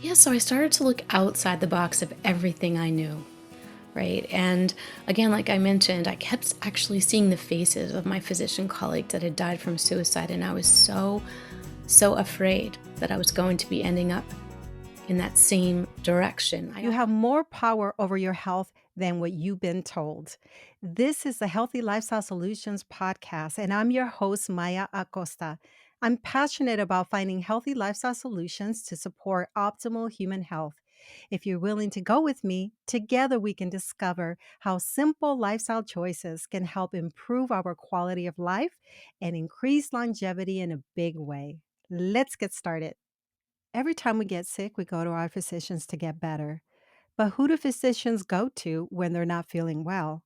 Yeah, so I started to look outside the box of everything I knew, right? And again, like I mentioned, I kept actually seeing the faces of my physician colleagues that had died from suicide, and I was so afraid that I was going to be ending up in that same direction. You have more power over your health than what you've been told. This is the Healthy Lifestyle Solutions podcast, and I'm your host, Maya Acosta. I'm passionate about finding healthy lifestyle solutions to support optimal human health. If you're willing to go with me, together we can discover how simple lifestyle choices can help improve our quality of life and increase longevity in a big way. Let's get started. Every time we get sick, we go to our physicians to get better. But who do physicians go to when they're not feeling well?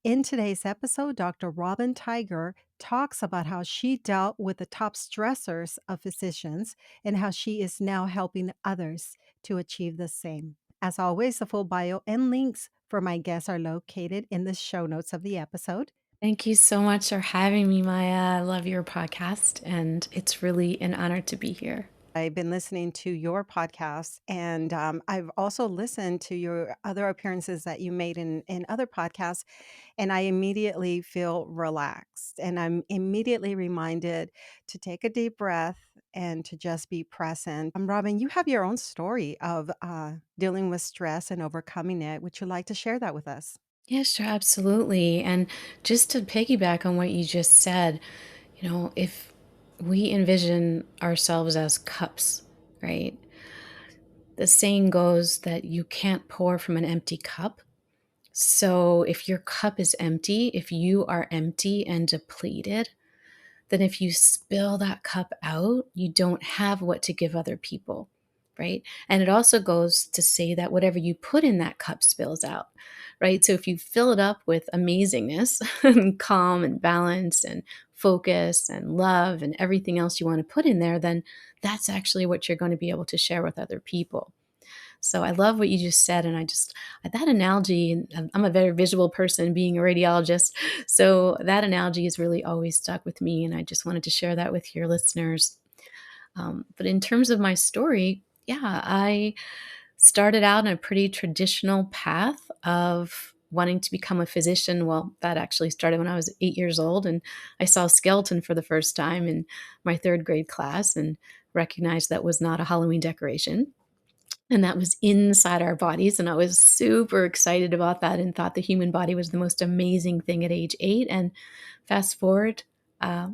In today's episode, Dr. Robyn Tiger talks about how she dealt with the top stressors of physicians and how she is now helping others to achieve the same. As always, the full bio and links for my guests are located in the show notes of the episode. Thank you so much for having me, Maya. I love your podcast, and it's really an honor to be here. I've been listening to your podcast, and I've also listened to your other appearances that you made in other podcasts. And I immediately feel relaxed. And I'm immediately reminded to take a deep breath and to just be present. Robyn, you have your own story of dealing with stress and overcoming it. Would you like to share that with us? Yeah, sure, absolutely. And just to piggyback on what you just said, if we envision ourselves as cups, right? The saying goes that you can't pour from an empty cup. So if your cup is empty, if you are empty and depleted, then if you spill that cup out, you don't have what to give other people, right? And it also goes to say that whatever you put in that cup spills out, right? So if you fill it up with amazingness and calm and balance and focus and love and everything else you want to put in there, then that's actually what you're going to be able to share with other people. So I love what you just said. And that analogy, and I'm a very visual person being a radiologist. So that analogy has really always stuck with me. And I just wanted to share that with your listeners. But in terms of my story, yeah, I started out in a pretty traditional path of wanting to become a physician. Well, that actually started when I was 8 years old, and I saw a skeleton for the first time in my third grade class and recognized that was not a Halloween decoration, and that was inside our bodies, and I was super excited about that and thought the human body was the most amazing thing at age 8, and fast forward, uh,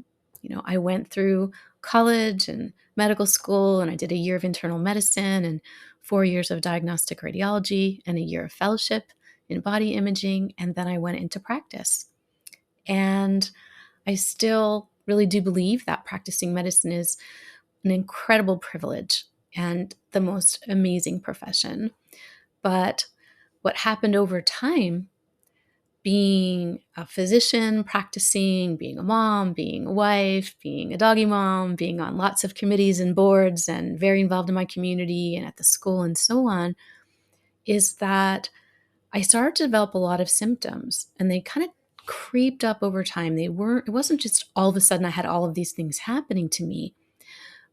I went through college and medical school, and I did a year of internal medicine and 4 years of diagnostic radiology and a year of fellowship in body imaging, and then I went into practice. And I still really do believe that practicing medicine is an incredible privilege and the most amazing profession. But what happened over time, being a physician, practicing, being a mom, being a wife, being a doggy mom, being on lots of committees and boards, and very involved in my community and at the school and so on, is that I started to develop a lot of symptoms, and they kind of creeped up over time. It wasn't just all of a sudden I had all of these things happening to me.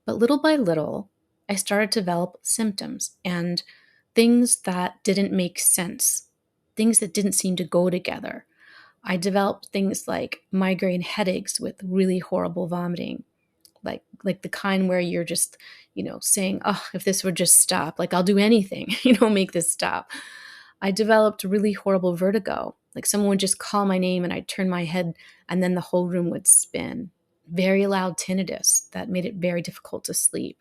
But little by little, I started to develop symptoms and things that didn't make sense, things that didn't seem to go together. I developed things like migraine headaches with really horrible vomiting, like the kind where you're just, saying, "Oh, if this would just stop, like I'll do anything, make this stop." I developed really horrible vertigo. Like someone would just call my name and I'd turn my head and then the whole room would spin. Very loud tinnitus that made it very difficult to sleep.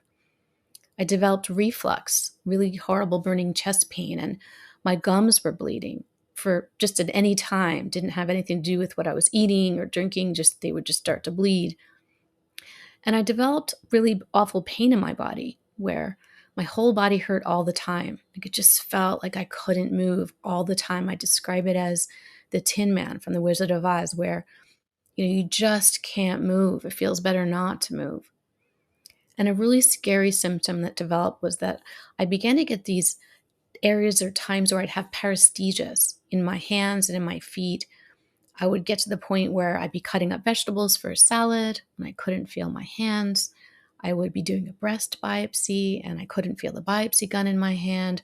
I developed reflux, really horrible burning chest pain, and my gums were bleeding for just at any time. Didn't have anything to do with what I was eating or drinking, just they would just start to bleed. And I developed really awful pain in my body where my whole body hurt all the time. Like it just felt like I couldn't move all the time. I describe it as the Tin Man from The Wizard of Oz, where you just can't move. It feels better not to move. And a really scary symptom that developed was that I began to get these areas or times where I'd have paresthesias in my hands and in my feet. I would get to the point where I'd be cutting up vegetables for a salad and I couldn't feel my hands. I would be doing a breast biopsy and I couldn't feel the biopsy gun in my hand.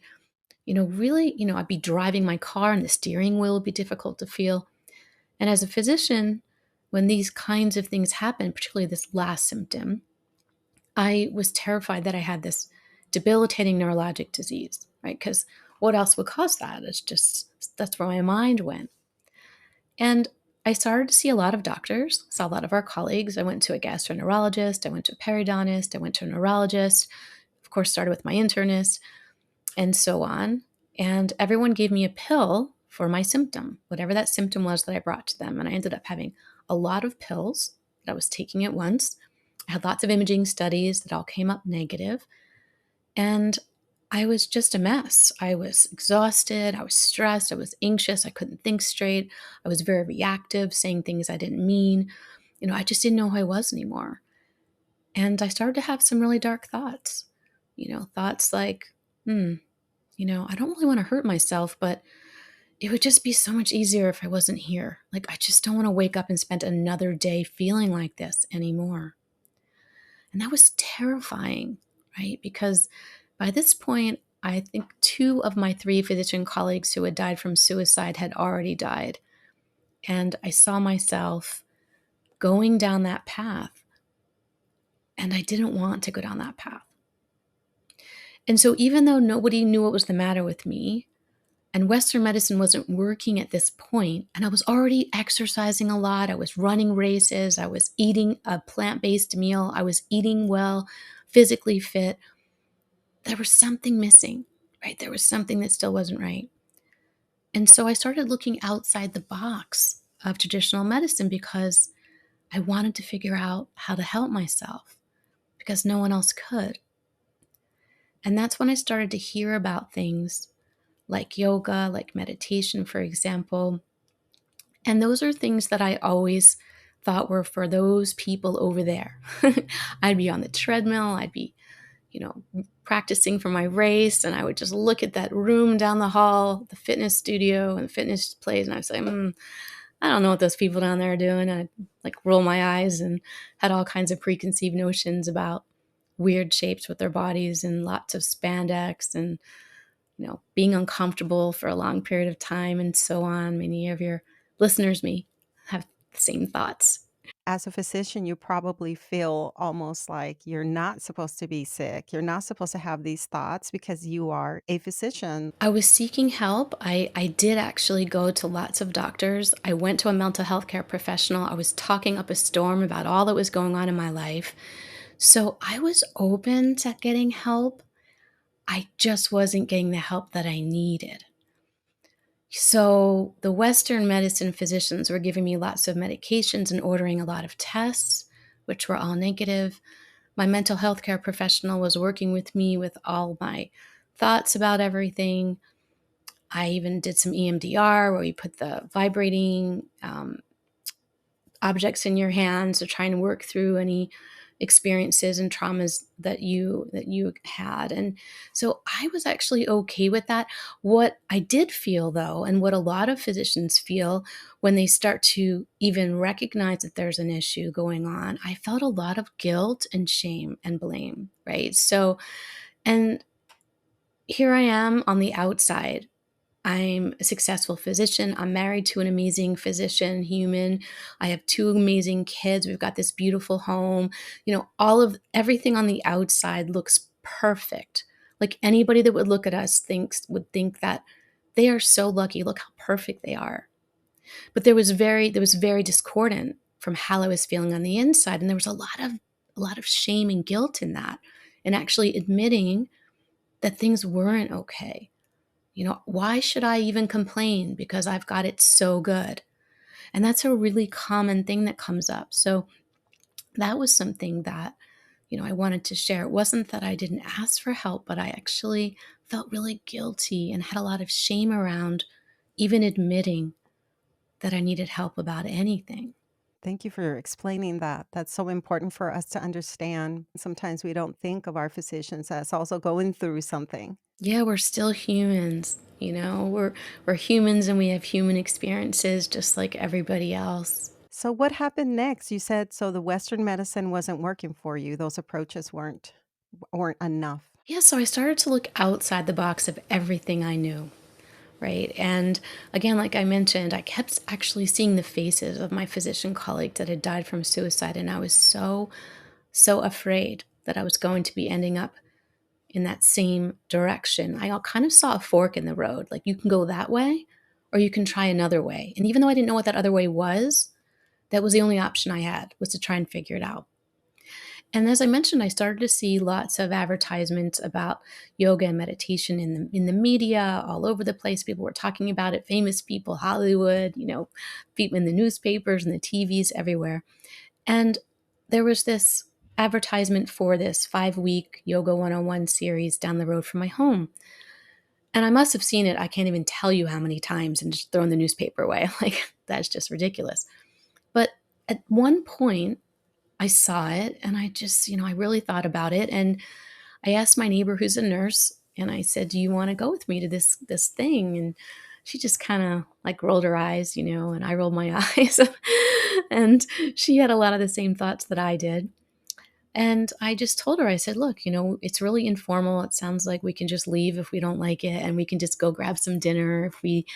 Really, I'd be driving my car and the steering wheel would be difficult to feel. And as a physician, when these kinds of things happen, particularly this last symptom, I was terrified that I had this debilitating neurologic disease, right? Because what else would cause that? That's where my mind went. And I started to see a lot of doctors, saw a lot of our colleagues. I went to a gastroenterologist, I went to a periodontist, I went to a neurologist, of course, started with my internist, and so on. And everyone gave me a pill for my symptom, whatever that symptom was that I brought to them. And I ended up having a lot of pills that I was taking at once. I had lots of imaging studies that all came up negative, and I was just a mess. I was exhausted. I was stressed. I was anxious. I couldn't think straight. I was very reactive, saying things I didn't mean. I just didn't know who I was anymore. And I started to have some really dark thoughts. Thoughts like, I don't really want to hurt myself, but it would just be so much easier if I wasn't here. Like, I just don't want to wake up and spend another day feeling like this anymore. And that was terrifying, right? Because by this point, I think two of my three physician colleagues who had died from suicide had already died. And I saw myself going down that path. And I didn't want to go down that path. And so, even though nobody knew what was the matter with me, and Western medicine wasn't working at this point, and I was already exercising a lot, I was running races, I was eating a plant based meal, I was eating well, physically fit, there was something missing, right? There was something that still wasn't right. And so I started looking outside the box of traditional medicine because I wanted to figure out how to help myself because no one else could. And that's when I started to hear about things like yoga, like meditation, for example. And those are things that I always thought were for those people over there. I'd be on the treadmill, I'd be practicing for my race. And I would just look at that room down the hall, the fitness studio and the fitness place. And I'd say, I don't know what those people down there are doing. I'd like roll my eyes and had all kinds of preconceived notions about weird shapes with their bodies and lots of spandex and, being uncomfortable for a long period of time and so on. Many of your listeners may have the same thoughts. As a physician, you probably feel almost like you're not supposed to be sick. You're not supposed to have these thoughts because you are a physician. I was seeking help. I did actually go to lots of doctors. I went to a mental health care professional. I was talking up a storm about all that was going on in my life. So I was open to getting help. I just wasn't getting the help that I needed. So the Western medicine physicians were giving me lots of medications and ordering a lot of tests, which were all negative. My mental health care professional was working with me with all my thoughts about everything. I even did some EMDR where we put the vibrating objects in your hands to try and work through any experiences and traumas that you had. And so I was actually okay with that. What I did feel though, and what a lot of physicians feel when they start to even recognize that there's an issue going on, I felt a lot of guilt and shame and blame, right? So, and here I am on the outside. I'm a successful physician. I'm married to an amazing physician, human. I have two amazing kids. We've got this beautiful home. All of everything on the outside looks perfect. Like anybody that would look at us would think that they are so lucky. Look how perfect they are. But there was very discordant from how I was feeling on the inside. And there was a lot of shame and guilt in that. And actually admitting that things weren't okay. Why should I even complain because I've got it so good? And that's a really common thing that comes up. So that was something that, I wanted to share. It wasn't that I didn't ask for help, but I actually felt really guilty and had a lot of shame around even admitting that I needed help about anything. Thank you for explaining that. That's so important for us to understand. Sometimes we don't think of our physicians as also going through something. Yeah, we're still humans, we're humans and we have human experiences just like everybody else. So what happened next? You said so the Western medicine wasn't working for you. Those approaches weren't enough. Yeah, so I started to look outside the box of everything I knew, right? And again, like I mentioned, I kept actually seeing the faces of my physician colleagues that had died from suicide. And I was so afraid that I was going to be ending up in that same direction. I kind of saw a fork in the road. Like you can go that way or you can try another way. And even though I didn't know what that other way was, that was the only option I had, was to try and figure it out. And as I mentioned, I started to see lots of advertisements about yoga and meditation in the media all over the place. People were talking about it, famous people, Hollywood, people in the newspapers and the TVs everywhere. And there was this advertisement for this 5-week Yoga 101 series down the road from my home. And I must have seen it, I can't even tell you how many times, and just thrown the newspaper away. Like, that's just ridiculous. But at one point, I saw it and I just, I really thought about it. And I asked my neighbor who's a nurse, and I said, "Do you want to go with me to this thing?" And she just kind of like rolled her eyes, and I rolled my eyes. And she had a lot of the same thoughts that I did. And I just told her, I said, "Look, it's really informal. It sounds like we can just leave if we don't like it, and we can just go grab some dinner if we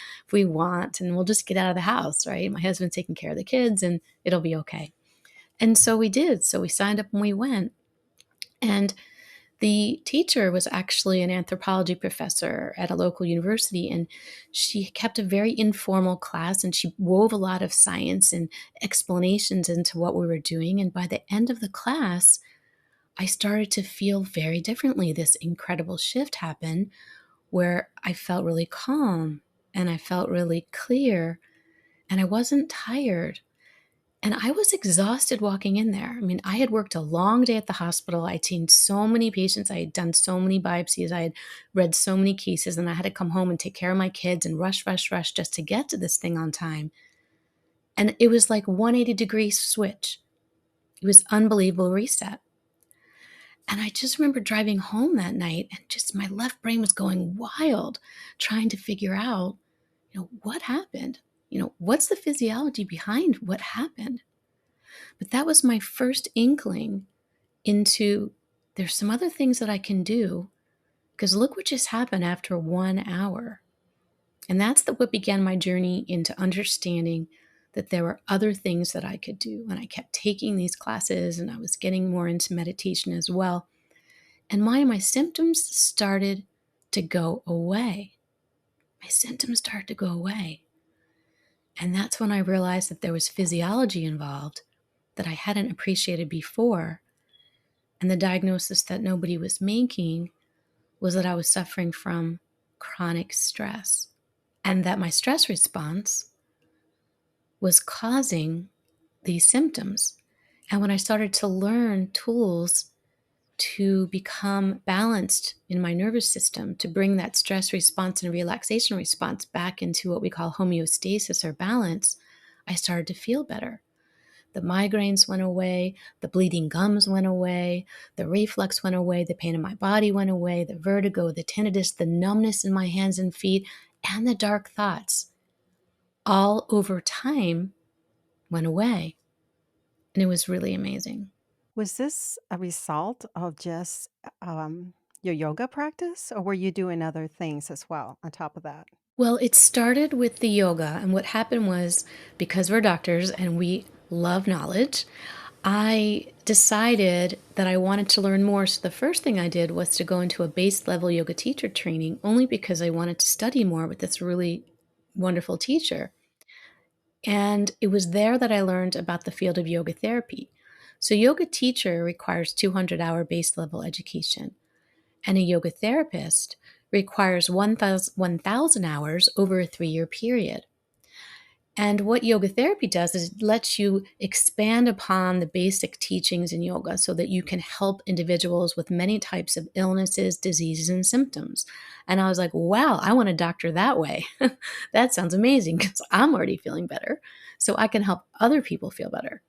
want, and we'll just get out of the house, right? My husband's taking care of the kids and it'll be okay." And so we did. So we signed up and we went. And the teacher was actually an anthropology professor at a local university, and she kept a very informal class, and she wove a lot of science and explanations into what we were doing. And by the end of the class, I started to feel very differently. This incredible shift happened where I felt really calm and I felt really clear and I wasn't tired. And I was exhausted walking in there. I mean, I had worked a long day at the hospital. I'd seen so many patients. I had done so many biopsies. I had read so many cases, and I had to come home and take care of my kids and rush, rush, rush just to get to this thing on time. And it was like 180-degree switch. It was unbelievable reset. And I just remember driving home that night and just my left brain was going wild, trying to figure out, what happened? What's the physiology behind what happened? But that was my first inkling into there's some other things that I can do because look what just happened after 1 hour. And that's what began my journey into understanding that there were other things that I could do. And I kept taking these classes and I was getting more into meditation as well. And my symptoms started to go away. My symptoms started to go away. And that's when I realized that there was physiology involved that I hadn't appreciated before. And the diagnosis that nobody was making was that I was suffering from chronic stress and that my stress response was causing these symptoms. And when I started to learn tools to become balanced in my nervous system, to bring that stress response and relaxation response back into what we call homeostasis or balance, I started to feel better. The migraines went away, the bleeding gums went away, the reflux went away, the pain in my body went away, the vertigo, the tinnitus, the numbness in my hands and feet, and the dark thoughts, all over time went away. And it was really amazing. Was this a result of just your yoga practice, or were you doing other things as well on top of that? Well, it started with the yoga. And what happened was because we're doctors and we love knowledge, I decided that I wanted to learn more. So the first thing I did was to go into a base level yoga teacher training only because I wanted to study more with this really wonderful teacher. And it was there that I learned about the field of yoga therapy. So, yoga teacher requires 200-hour base level education, and a yoga therapist requires 1,000 hours over a 3-year period. And what yoga therapy does is it lets you expand upon the basic teachings in yoga so that you can help individuals with many types of illnesses, diseases, and symptoms. And I was like, wow, I want to doctor that way. That sounds amazing because I'm already feeling better. So I can help other people feel better.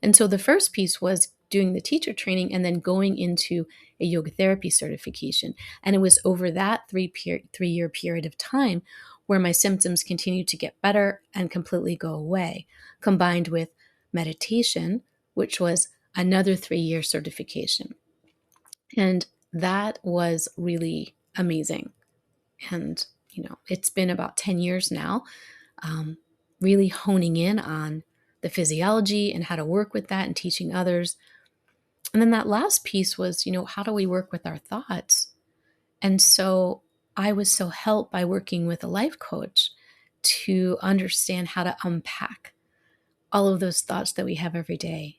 And so the first piece was doing the teacher training and then going into a yoga therapy certification. And it was over that 3-year period of time where my symptoms continue to get better and completely go away, combined with meditation, which was another 3-year certification. And that was really amazing. And, it's been about 10 years now, um, really honing in on the physiology and how to work with that and teaching others. And then that last piece was, how do we work with our thoughts? And so I was so helped by working with a life coach to understand how to unpack all of those thoughts that we have every day,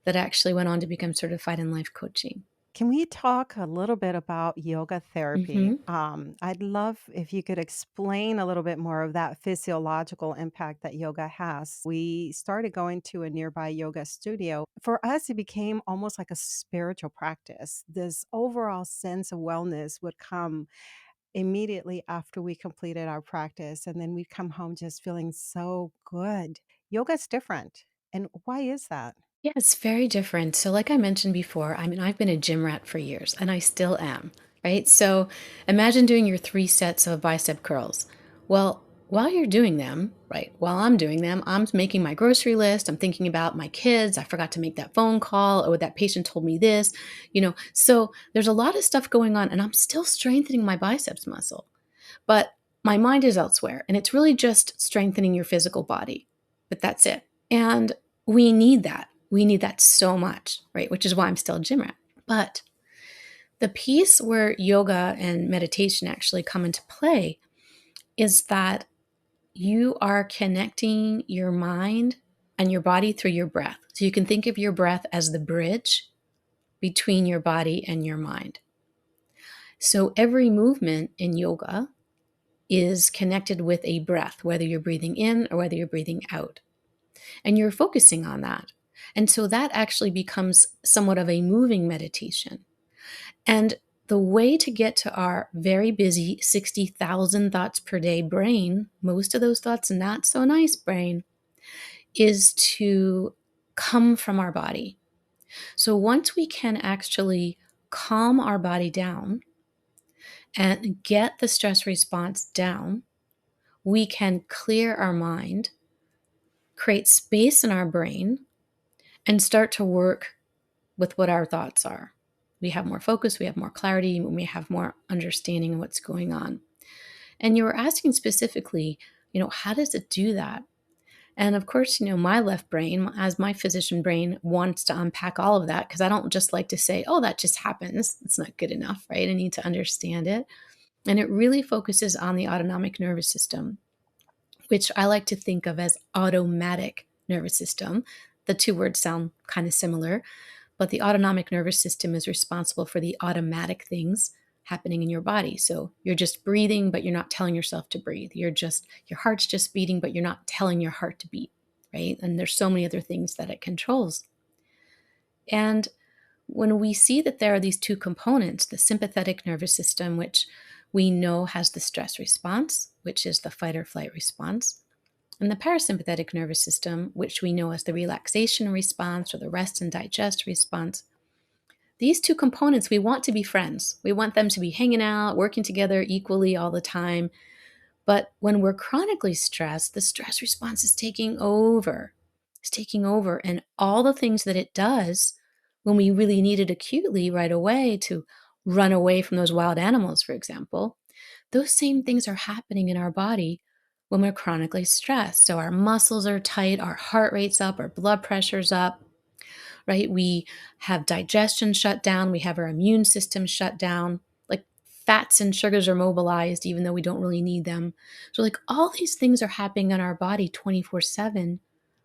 that actually went on to become certified in life coaching. Can we talk a little bit about yoga therapy? Hmm. I'd love if you could explain a little bit more of that physiological impact that yoga has. We started going to a nearby yoga studio. For us, it became almost like a spiritual practice. This overall sense of wellness would come immediately after we completed our practice, and then we'd come home just feeling so good. Yoga's different. And why is that? Yeah, it's very different. So, like I mentioned before, I've been a gym rat for years and I still am, right? So, imagine doing your 3 sets of bicep curls. Well, while you're doing them, right, while I'm doing them, I'm making my grocery list. I'm thinking about my kids. I forgot to make that phone call. Oh, that patient told me this, So, there's a lot of stuff going on and I'm still strengthening my biceps muscle. But my mind is elsewhere and it's really just strengthening your physical body. But that's it. And we need that. We need that so much, right? Which is why I'm still a gym rat. But the piece where yoga and meditation actually come into play is that you are connecting your mind and your body through your breath. So you can think of your breath as the bridge between your body and your mind. So every movement in yoga is connected with a breath, whether you're breathing in or whether you're breathing out. And you're focusing on that. And so that actually becomes somewhat of a moving meditation. And the way to get to our very busy 60,000 thoughts per day brain, most of those thoughts not so nice brain, is to come from our body. So once we can actually calm our body down and get the stress response down, we can clear our mind, create space in our brain, and start to work with what our thoughts are. We have more focus, we have more clarity, and we have more understanding of what's going on. And you were asking specifically, how does it do that? And of course, my left brain, as my physician brain, wants to unpack all of that because I don't just like to say, oh, that just happens. It's not good enough, right? I need to understand it. And it really focuses on the autonomic nervous system, which I like to think of as automatic nervous system. The two words sound kind of similar, but the autonomic nervous system is responsible for the automatic things happening in your body. So you're just breathing, but you're not telling yourself to breathe. Your heart's just beating, but you're not telling your heart to beat, right? And there's so many other things that it controls. And when we see that there are these two components, the sympathetic nervous system, which we know has the stress response, which is the fight or flight response, and the parasympathetic nervous system, which we know as the relaxation response or the rest and digest response. These two components, we want to be friends. We want them to be hanging out, working together equally all the time. But when we're chronically stressed, the stress response is taking over. It's taking over. And all the things that it does when we really need it acutely right away to run away from those wild animals, for example, those same things are happening in our body when we're chronically stressed. So our muscles are tight, our heart rate's up, our blood pressure's up, right? We have digestion shut down, we have our immune system shut down. Like fats and sugars are mobilized even though we don't really need them. So, like, all these things are happening in our body 24/7.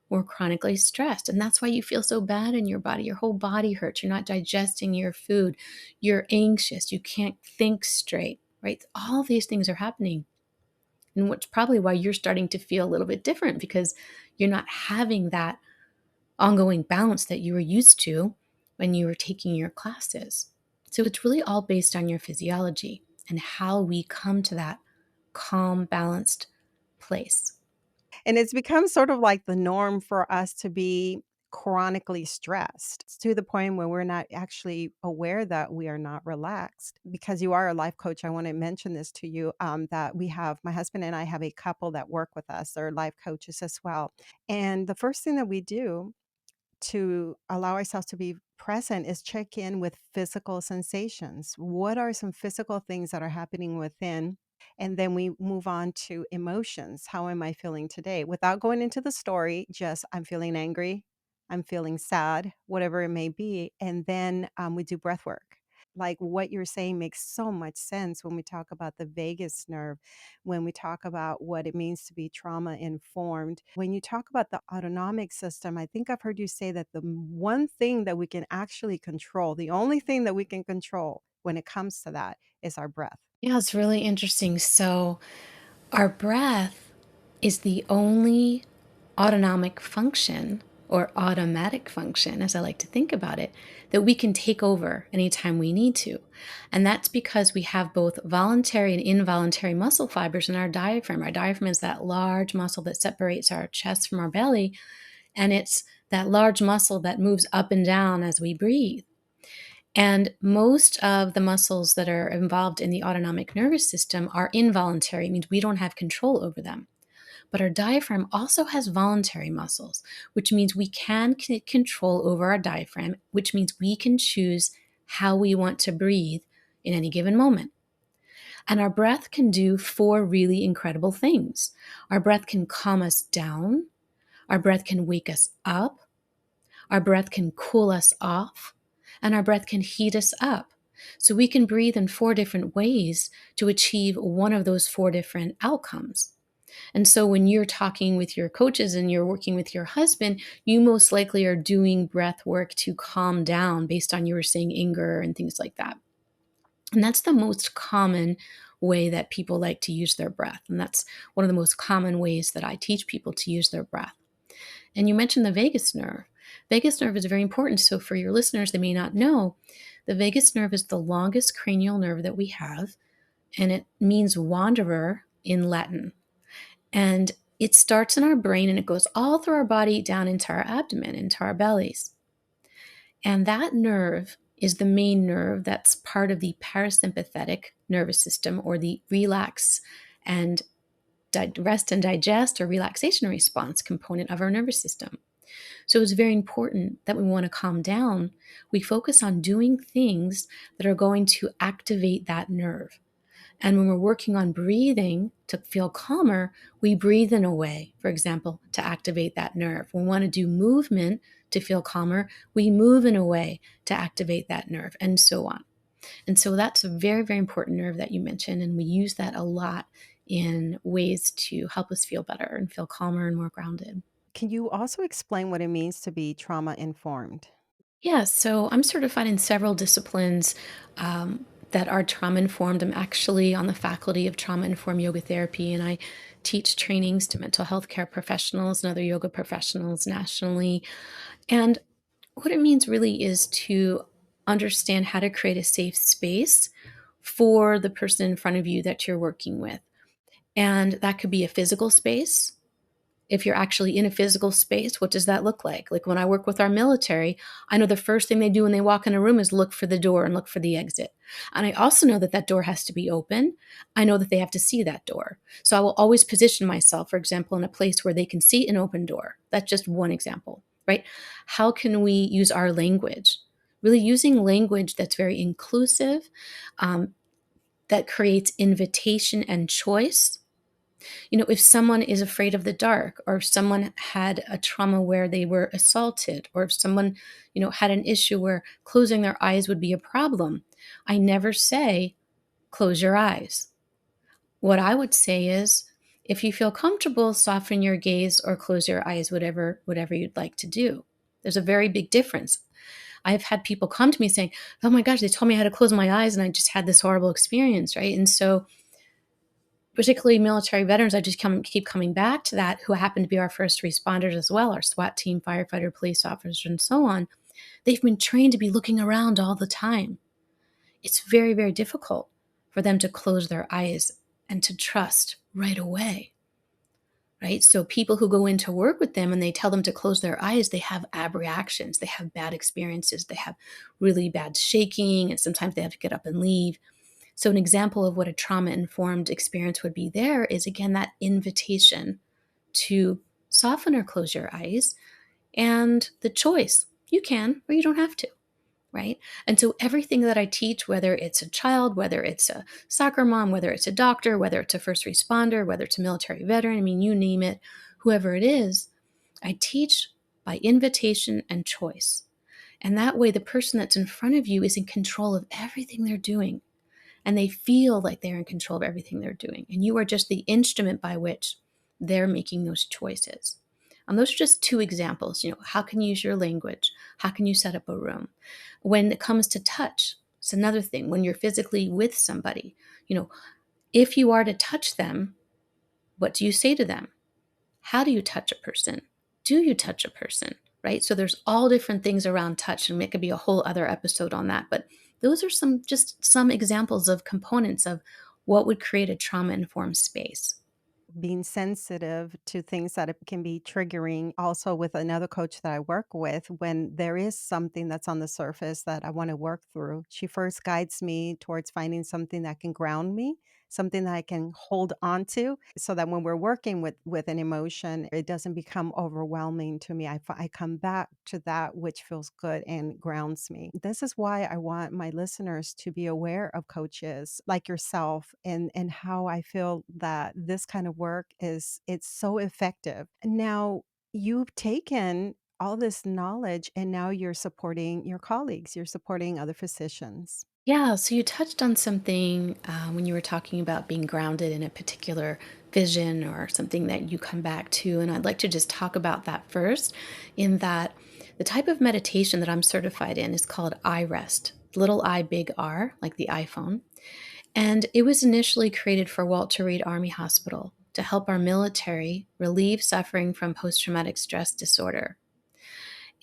We're chronically stressed. And that's why you feel so bad in your body. Your whole body hurts. You're not digesting your food. You're anxious. You can't think straight, right? All these things are happening. And which probably why you're starting to feel a little bit different because you're not having that ongoing balance that you were used to when you were taking your classes. So it's really all based on your physiology and how we come to that calm, balanced place. And it's become sort of like the norm for us to be chronically stressed to the point where we're not actually aware that we are not relaxed. Because you are a life coach, I want to mention this to you, that we have, my husband and I have a couple that work with us. They're life coaches as well. And the first thing that we do to allow ourselves to be present is check in with physical sensations. What are some physical things that are happening within? And then we move on to emotions. How am I feeling today? Without going into the story, just I'm feeling angry, I'm feeling sad, whatever it may be. And then we do breath work. Like what you're saying makes so much sense when we talk about the vagus nerve, when we talk about what it means to be trauma informed. When you talk about the autonomic system, I think I've heard you say that the one thing that we can actually control, the only thing that we can control when it comes to that is our breath. Yeah, it's really interesting. So, our breath is the only autonomic function or automatic function, as I like to think about it, that we can take over anytime we need to. And that's because we have both voluntary and involuntary muscle fibers in our diaphragm. Our diaphragm is that large muscle that separates our chest from our belly, and it's that large muscle that moves up and down as we breathe. And most of the muscles that are involved in the autonomic nervous system are involuntary, it means we don't have control over them. But our diaphragm also has voluntary muscles, which means we can control over our diaphragm, which means we can choose how we want to breathe in any given moment. And our breath can do four really incredible things. Our breath can calm us down, our breath can wake us up, our breath can cool us off, and our breath can heat us up. So we can breathe in four different ways to achieve one of those four different outcomes. And so when you're talking with your coaches and you're working with your husband, you most likely are doing breath work to calm down based on you were saying anger and things like that. And that's the most common way that people like to use their breath. And that's one of the most common ways that I teach people to use their breath. And you mentioned the vagus nerve. Vagus nerve is very important. So for your listeners, they may not know, the vagus nerve is the longest cranial nerve that we have, and it means wanderer in Latin. And it starts in our brain and it goes all through our body down into our abdomen, into our bellies. And that nerve is the main nerve that's part of the parasympathetic nervous system, or the relax and rest and digest or relaxation response component of our nervous system. So it's very important that we want to calm down. We focus on doing things that are going to activate that nerve. And when we're working on breathing to feel calmer, we breathe in a way, for example, to activate that nerve. When we want to do movement to feel calmer, we move in a way to activate that nerve, and so on. And so that's a very, very important nerve that you mentioned. And we use that a lot in ways to help us feel better and feel calmer and more grounded. Can you also explain what it means to be trauma informed? Yeah, so I'm certified in several disciplines that are trauma informed. I'm actually on the faculty of trauma informed yoga therapy, and I teach trainings to mental health care professionals and other yoga professionals nationally. And what it means really is to understand how to create a safe space for the person in front of you that you're working with. And that could be a physical space. If you're actually in a physical space, what does that look like? Like when I work with our military, I know the first thing they do when they walk in a room is look for the door and look for the exit. And I also know that that door has to be open. I know that they have to see that door. So I will always position myself, for example, in a place where they can see an open door. That's just one example, right? How can we use our language? Really using language that's very inclusive, um, that creates invitation and choice. If someone is afraid of the dark, or if someone had a trauma where they were assaulted, or if someone, had an issue where closing their eyes would be a problem, I never say, close your eyes. What I would say is, if you feel comfortable, soften your gaze or close your eyes, whatever you'd like to do. There's a very big difference. I've had people come to me saying, oh my gosh, they told me how to close my eyes and I just had this horrible experience, right? And so particularly military veterans, I just keep coming back to that, who happen to be our first responders as well, our SWAT team, firefighter, police officers, and so on. They've been trained to be looking around all the time. It's very, very difficult for them to close their eyes and to trust right away, right? So people who go into work with them and they tell them to close their eyes, they have abreactions, they have bad experiences, they have really bad shaking, and sometimes they have to get up and leave. So an example of what a trauma-informed experience would be there is, again, that invitation to soften or close your eyes, and the choice. You can or you don't have to, right? And so everything that I teach, whether it's a child, whether it's a soccer mom, whether it's a doctor, whether it's a first responder, whether it's a military veteran, I mean, you name it, whoever it is, I teach by invitation and choice. And that way, the person that's in front of you is in control of everything they're doing. And they feel like they're in control of everything they're doing. And you are just the instrument by which they're making those choices. And those are just two examples. How can you use your language? How can you set up a room? When it comes to touch, it's another thing. When you're physically with somebody, if you are to touch them, what do you say to them? How do you touch a person? Do you touch a person? Right? So there's all different things around touch, and it could be a whole other episode on that. But those are some examples of components of what would create a trauma-informed space. Being sensitive to things that it can be triggering. Also, with another coach that I work with, when there is something that's on the surface that I want to work through, she first guides me towards finding something that can ground me, something that I can hold on to, so that when we're working with an emotion, it doesn't become overwhelming to me. I come back to that which feels good and grounds me. This is why I want my listeners to be aware of coaches like yourself, and how I feel that this kind of work it's so effective. Now, you've taken all this knowledge and now you're supporting your colleagues, you're supporting other physicians. Yeah, so you touched on something when you were talking about being grounded in a particular vision or something that you come back to. And I'd like to just talk about that first, in that the type of meditation that I'm certified in is called iRest, little I, big R, like the iPhone. And it was initially created for Walter Reed Army Hospital to help our military relieve suffering from post traumatic stress disorder.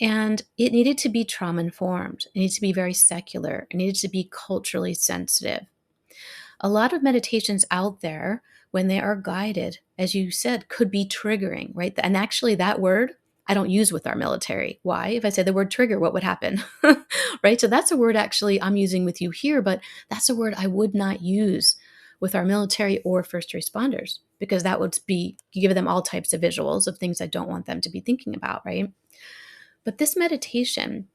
And it needed to be trauma informed. It needed to be very secular. It needed to be culturally sensitive. A lot of meditations out there, when they are guided, as you said, could be triggering, right? And actually, that word I don't use with our military. Why? If I say the word trigger, what would happen? Right? So that's a word actually I'm using with you here, but that's a word I would not use with our military or first responders, because that would be give them all types of visuals of things I don't want them to be thinking about, right? But this meditation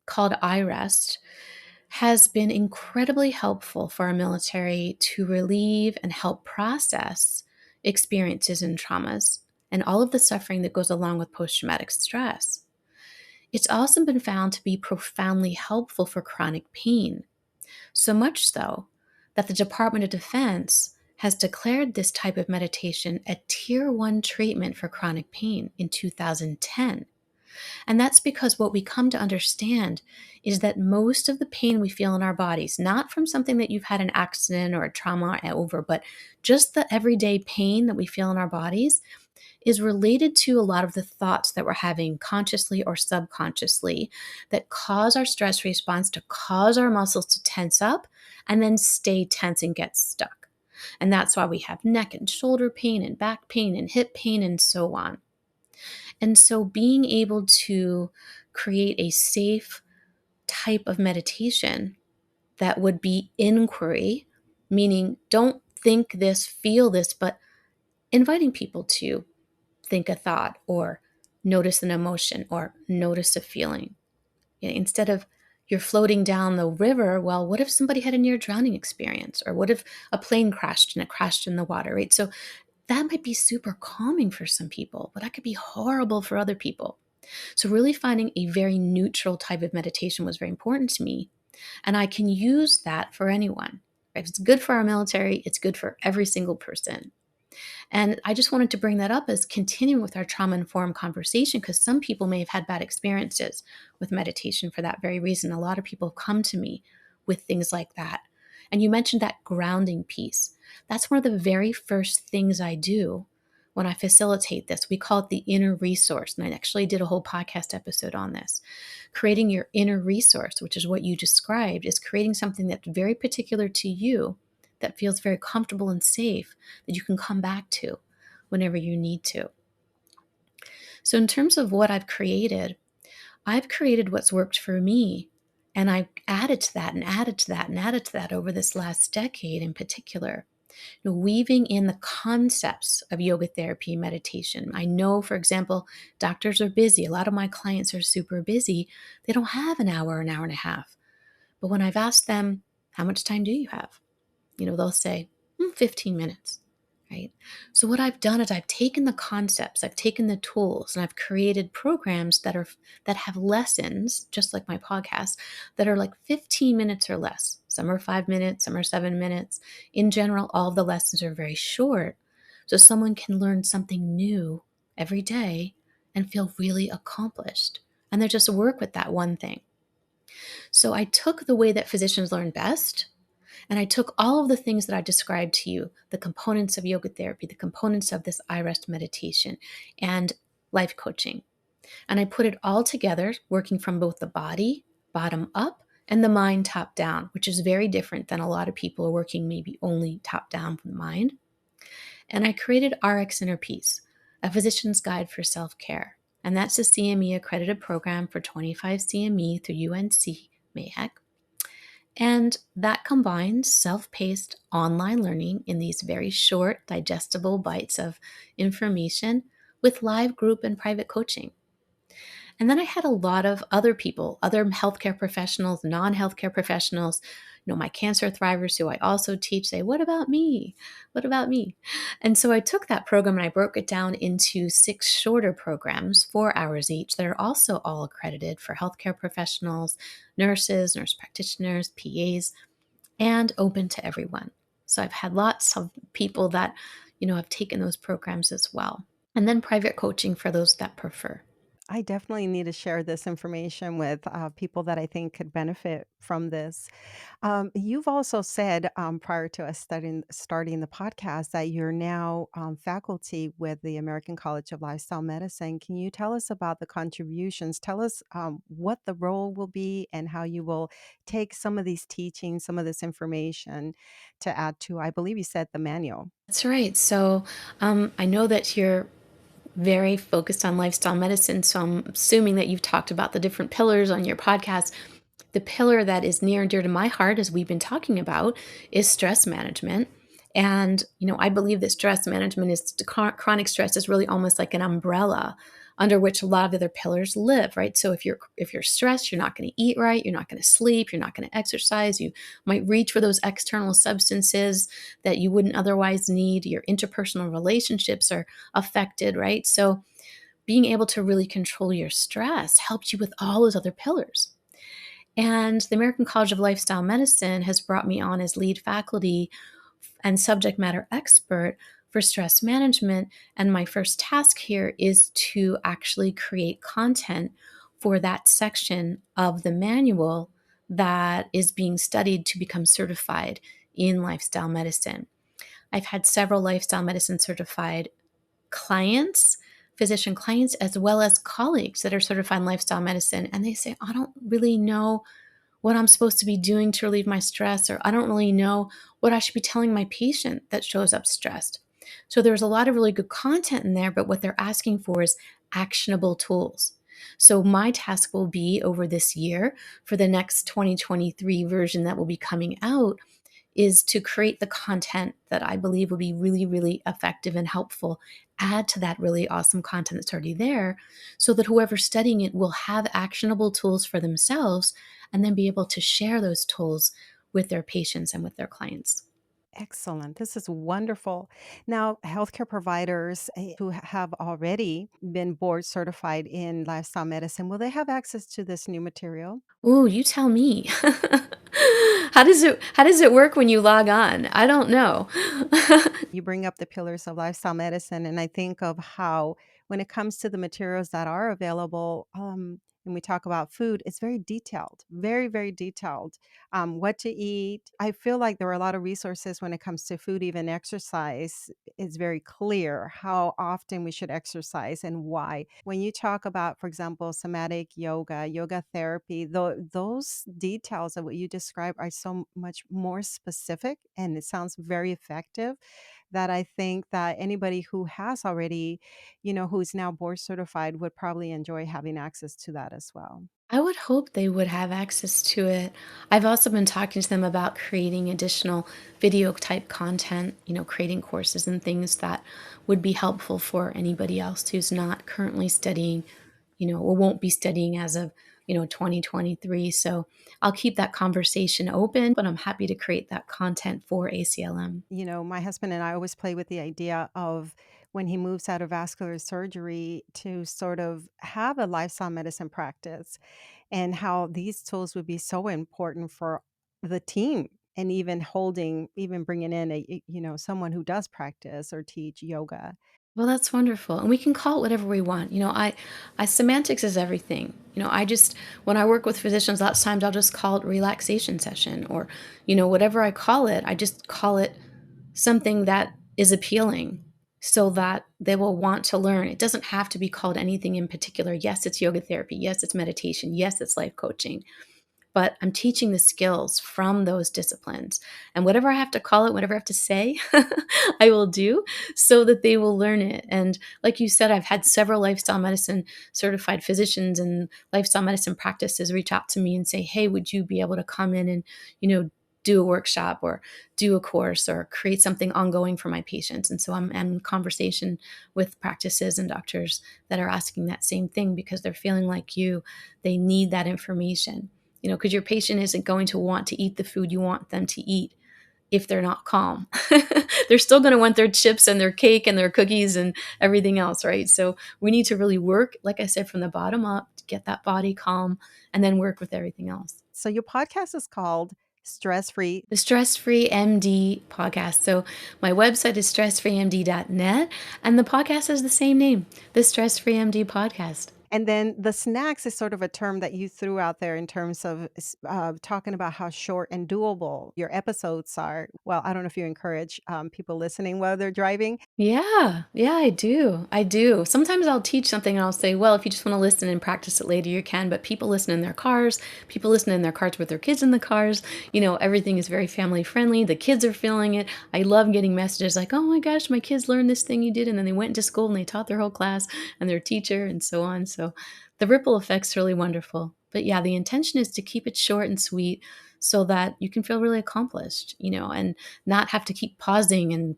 called iRest has been incredibly helpful for our military to relieve and help process experiences and traumas and all of the suffering that goes along with post traumatic stress. It's also been found to be profoundly helpful for chronic pain, so much so that the Department of Defense has declared this type of meditation a Tier 1 treatment for chronic pain in 2010. And that's because what we come to understand is that most of the pain we feel in our bodies, not from something that you've had an accident or a trauma over, but just the everyday pain that we feel in our bodies, is related to a lot of the thoughts that we're having consciously or subconsciously that cause our stress response to cause our muscles to tense up and then stay tense and get stuck. And that's why we have neck and shoulder pain and back pain and hip pain and so on. And so being able to create a safe type of meditation that would be inquiry, meaning don't think this, feel this, but inviting people to think a thought or notice an emotion or notice a feeling. Instead of you're floating down the river, well, what if somebody had a near drowning experience? Or what if a plane crashed and it crashed in the water, right? So that might be super calming for some people, but that could be horrible for other people. So, really finding a very neutral type of meditation was very important to me. And I can use that for anyone. Right? If it's good for our military, it's good for every single person. And I just wanted to bring that up as continuing with our trauma informed conversation, because some people may have had bad experiences with meditation for that very reason. A lot of people have come to me with things like that. And you mentioned that grounding piece. That's one of the very first things I do when I facilitate this. We call it the inner resource. And I actually did a whole podcast episode on this. Creating your inner resource, which is what you described, is creating something that's very particular to you, that feels very comfortable and safe, that you can come back to whenever you need to. So, in terms of what I've created what's worked for me. And I added to that and added to that and added to that over this last decade in particular, weaving in the concepts of yoga therapy, meditation. I know, for example, doctors are busy. A lot of my clients are super busy. They don't have an hour and a half. But when I've asked them, how much time do you have? They'll say, 15 minutes, right? So what I've done is I've taken the concepts, I've taken the tools, and I've created programs that have lessons, just like my podcast, that are like 15 minutes or less. Some are 5 minutes, some are 7 minutes. In general, all of the lessons are very short. So someone can learn something new every day and feel really accomplished. And they just work with that one thing. So I took the way that physicians learn best, and I took all of the things that I described to you, the components of yoga therapy, the components of this I rest meditation, and life coaching. And I put it all together, working from both the body, bottom up, and the mind, top down, which is very different than a lot of people are working maybe only top down from the mind. And I created RX Inner Peace, a physician's guide for self care. And that's a CME accredited program for 25 CME through UNC MAHEC. And that combines self paced online learning in these very short, digestible bites of information with live group and private coaching. And then I had a lot of other people, other healthcare professionals, non healthcare professionals, my cancer thrivers who I also teach say, what about me? What about me? And so I took that program and I broke it down into 6 shorter programs, 4 hours each, that are also all accredited for healthcare professionals, nurses, nurse practitioners, PAs, and open to everyone. So I've had lots of people that, have taken those programs as well. And then private coaching for those that prefer. I definitely need to share this information with people that I think could benefit from this. You've also said prior to us starting the podcast that you're now faculty with the American College of Lifestyle Medicine. Can you tell us about the contributions? Tell us what the role will be and how you will take some of these teachings, some of this information to add to, I believe you said, the manual. That's right. So I know that you're very focused on lifestyle medicine. So I'm assuming that you've talked about the different pillars on your podcast. The pillar that is near and dear to my heart, as we've been talking about, is stress management. And, I believe that stress management is chronic stress is really almost like an umbrella under which a lot of the other pillars live, right? So if you're stressed, you're not going to eat right, you're not going to sleep, you're not going to exercise, you might reach for those external substances that you wouldn't otherwise need. Your interpersonal relationships are affected, right? So being able to really control your stress helps you with all those other pillars. And the American College of Lifestyle Medicine has brought me on as lead faculty and subject matter expert for stress management. And my first task here is to actually create content for that section of the manual that is being studied to become certified in lifestyle medicine. I've had several lifestyle medicine certified clients, physician clients, as well as colleagues that are certified in lifestyle medicine. And they say, I don't really know what I'm supposed to be doing to relieve my stress, or I don't really know what I should be telling my patient that shows up stressed. So there's a lot of really good content in there, but what they're asking for is actionable tools. So my task will be over this year for the next 2023 version that will be coming out is to create the content that I believe will be really, really effective and helpful, add to that really awesome content that's already there, so that whoever's studying it will have actionable tools for themselves and then be able to share those tools with their patients and with their clients. Excellent. This is wonderful. Now, healthcare providers who have already been board certified in lifestyle medicine, will they have access to this new material? Ooh, you tell me. How does it work when you log on? I don't know. You bring up the pillars of lifestyle medicine, and I think of how, when it comes to the materials that are available, and we talk about food, it's very detailed, very, very detailed. What to eat. I feel like there are a lot of resources when it comes to food, even exercise. It's very clear how often we should exercise and why. When you talk about, for example, somatic yoga, yoga therapy, those details of what you describe are so much more specific and it sounds very effective that I think that anybody who has already, who's now board certified would probably enjoy having access to that as well. I would hope they would have access to it. I've also been talking to them about creating additional video type content, creating courses and things that would be helpful for anybody else who's not currently studying, or won't be studying as of, 2023. So I'll keep that conversation open, but I'm happy to create that content for ACLM. My husband and I always play with the idea of when he moves out of vascular surgery to sort of have a lifestyle medicine practice and how these tools would be so important for the team and even bringing in someone who does practice or teach yoga. Well, that's wonderful, and we can call it whatever we want. I semantics is everything. I just when I work with physicians, lots of times I'll just call it relaxation session, or whatever I call it. I just call it something that is appealing, so that they will want to learn. It doesn't have to be called anything in particular. Yes, it's yoga therapy. Yes, it's meditation. Yes, it's life coaching, but I'm teaching the skills from those disciplines. And whatever I have to call it, whatever I have to say, I will do so that they will learn it. And like you said, I've had several lifestyle medicine certified physicians and lifestyle medicine practices reach out to me and say, "Hey, would you be able to come in and, do a workshop or do a course or create something ongoing for my patients?" And so I'm in conversation with practices and doctors that are asking that same thing because they're feeling like you, they need that information, because your patient isn't going to want to eat the food you want them to eat if they're not calm. They're still going to want their chips and their cake and their cookies and everything else, right? So we need to really work, like I said, from the bottom up to get that body calm and then work with everything else. So your podcast is called Stress Free. The Stress Free MD podcast. So my website is stressfreemd.net and the podcast is the same name, the Stress Free MD podcast. And then the snacks is sort of a term that you threw out there in terms of talking about how short and doable your episodes are. Well, I don't know if you encourage people listening while they're driving. Yeah, yeah, I do. I do. Sometimes I'll teach something and I'll say, well, if you just want to listen and practice it later, you can. But people listen in their cars, people listen in their cars with their kids in the cars. Everything is very family friendly. The kids are feeling it. I love getting messages like, oh my gosh, my kids learned this thing you did. And then they went into school and they taught their whole class and their teacher and so on. So the ripple effect's really wonderful. But yeah, the intention is to keep it short and sweet so that you can feel really accomplished, and not have to keep pausing and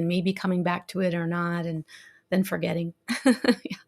maybe coming back to it or not and then forgetting.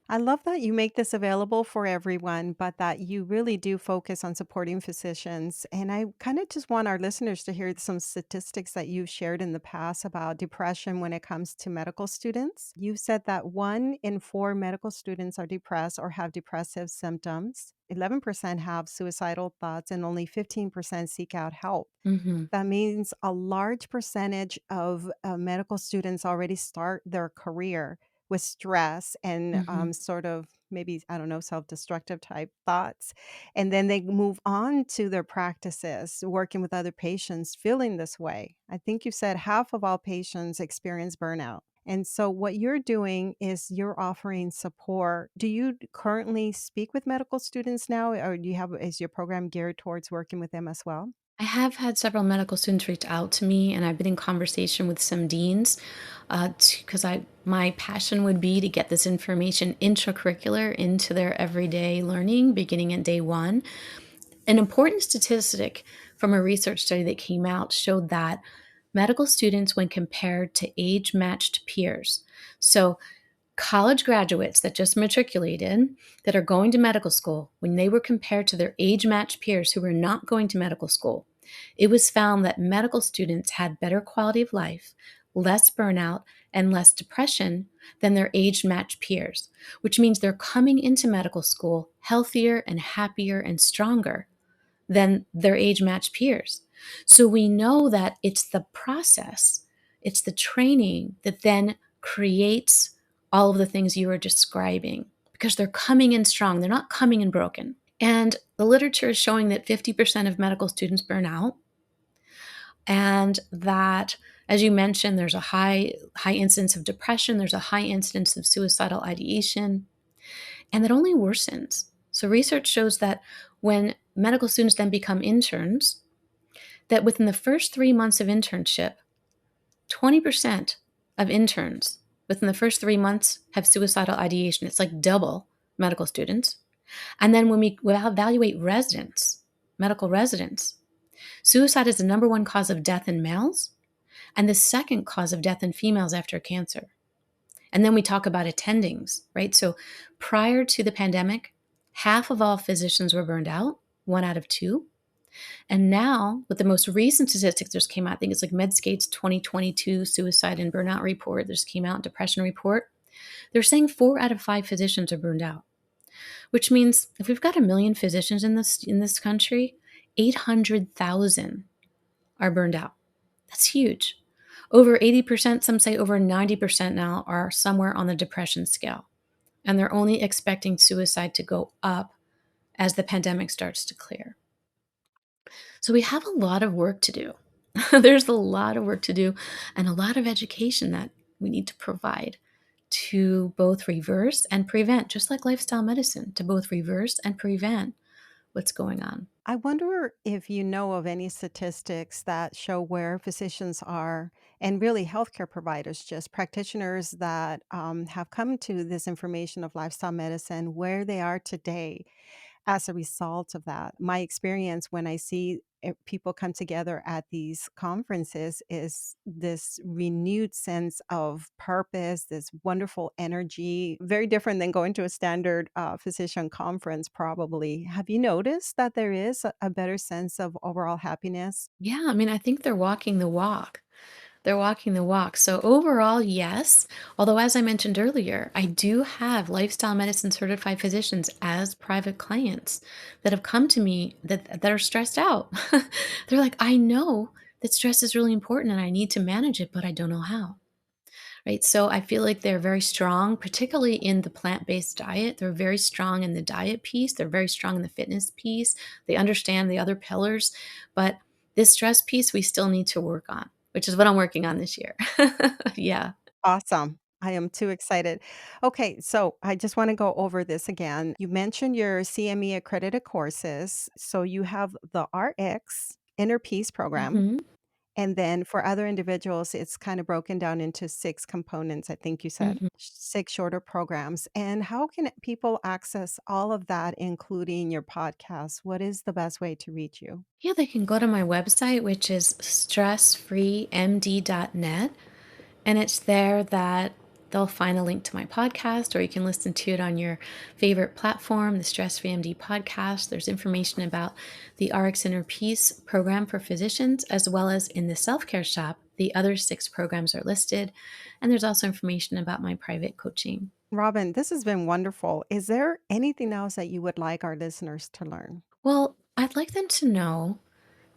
I love that you make this available for everyone, but that you really do focus on supporting physicians. And I kind of just want our listeners to hear some statistics that you've shared in the past about depression when it comes to medical students. You said that 1 in 4 medical students are depressed or have depressive symptoms. 11% have suicidal thoughts, and only 15% seek out help. Mhm. That means a large percentage of medical students already start their career with stress and Mhm. sort of maybe, I don't know, self destructive type thoughts. And then they move on to their practices, working with other patients feeling this way. I think you said half of all patients experience burnout. And so, what you're doing is you're offering support. Do you currently speak with medical students now, or is your program geared towards working with them as well? I have had several medical students reach out to me, and I've been in conversation with some deans, because I my passion would be to get this information intracurricular into their everyday learning, beginning at day one. An important statistic from a research study that came out showed that medical students, when compared to age-matched peers, so college graduates that just matriculated that are going to medical school, when they were compared to their age matched peers who were not going to medical school, it was found that medical students had better quality of life, less burnout, and less depression than their age matched peers, which means they're coming into medical school healthier and happier and stronger than their age matched peers. So we know that it's the process, it's the training that then creates all of the things you were describing because they're coming in strong, they're not coming in broken. And the literature is showing that 50% of medical students burn out, and that, as you mentioned, there's a high incidence of depression, there's a high incidence of suicidal ideation, and that only worsens. So research shows that when medical students then become interns, that within the first 3 months of internship, 20% of interns within the first 3 months have suicidal ideation. It's like double medical students. And then when we evaluate residents, medical residents, suicide is the number one cause of death in males and the second cause of death in females after cancer. And then we talk about attendings, right? So prior to the pandemic, half of all physicians were burned out, 1 out of 2. And now, with the most recent statistics just came out, I think it's like Medscape's 2022 suicide and burnout report, just came out, depression report. They're saying 4 out of 5 physicians are burned out, which means if we've got 1 million physicians in this country, 800,000 are burned out. That's huge. Over 80%, some say over 90% now are somewhere on the depression scale. And they're only expecting suicide to go up as the pandemic starts to clear. So we have a lot of work to do. There's a lot of work to do and a lot of education that we need to provide to both reverse and prevent, just like lifestyle medicine, to both reverse and prevent what's going on. I wonder if you know of any statistics that show where physicians are, and really healthcare providers, just practitioners that have come to this information of lifestyle medicine, where they are today as a result of that. My experience when I see people come together at these conferences is this renewed sense of purpose, this wonderful energy, very different than going to a standard physician conference, probably. Have you noticed that there is a better sense of overall happiness? Yeah, I mean, I think they're walking the walk. They're walking the walk. So overall, yes. Although, as I mentioned earlier, I do have lifestyle medicine certified physicians as private clients that have come to me that are stressed out. They're like, I know that stress is really important and I need to manage it, but I don't know how. Right. So I feel like they're very strong, particularly in the plant based diet. They're very strong in the diet piece. They're very strong in the fitness piece. They understand the other pillars. But this stress piece, we still need to work on, which is what I'm working on this year. Yeah. Awesome. I am too excited. Okay, so I just want to go over this again. You mentioned your CME accredited courses. So you have the RX Inner Peace program. Hmm. And then for other individuals, it's kind of broken down into 6 components, I think you said, Hmm. 6 shorter programs. And how can people access all of that, including your podcast? What is the best way to reach you? Yeah, they can go to my website, which is stressfreemd.net. And it's there that they'll find a link to my podcast, or you can listen to it on your favorite platform, the Stress Free MD podcast. There's information about the RX Inner Peace program for physicians, as well as in the self care shop. The other 6 programs are listed. And there's also information about my private coaching. Robin, this has been wonderful. Is there anything else that you would like our listeners to learn? Well, I'd like them to know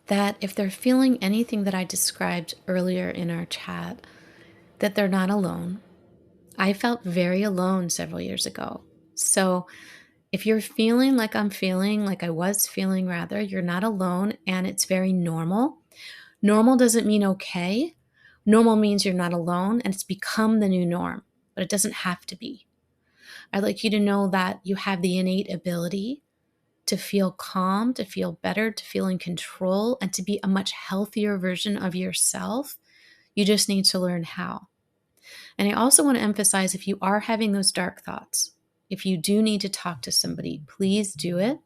that if they're feeling anything that I described earlier in our chat, that they're not alone. I felt very alone several years ago. So if you're feeling like I'm feeling, like I was feeling rather, you're not alone and it's very normal. Normal doesn't mean okay. Normal means you're not alone and it's become the new norm, but it doesn't have to be. I'd like you to know that you have the innate ability to feel calm, to feel better, to feel in control, and to be a much healthier version of yourself. You just need to learn how. And I also want to emphasize, if you are having those dark thoughts, if you do need to talk to somebody, please do it.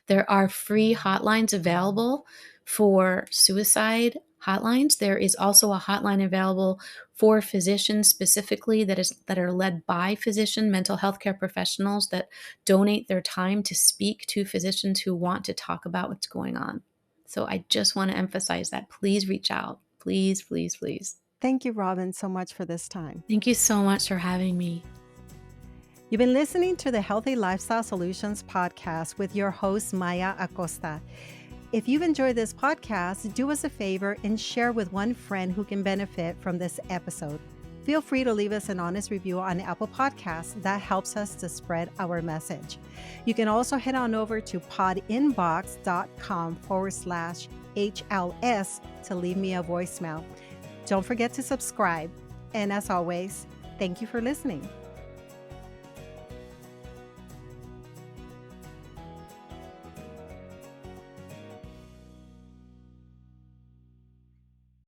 There are free hotlines available for suicide hotlines. There is also a hotline available for physicians specifically that are led by physician mental health care professionals that donate their time to speak to physicians who want to talk about what's going on. So I just want to emphasize that. Please reach out. Please, please, please. Thank you, Robin, so much for this time. Thank you so much for having me. You've been listening to the Healthy Lifestyle Solutions podcast with your host, Maya Acosta. If you've enjoyed this podcast, do us a favor and share with one friend who can benefit from this episode. Feel free to leave us an honest review on Apple Podcasts. That helps us to spread our message. You can also head on over to podinbox.com/HLS to leave me a voicemail. Don't forget to subscribe. And as always, thank you for listening.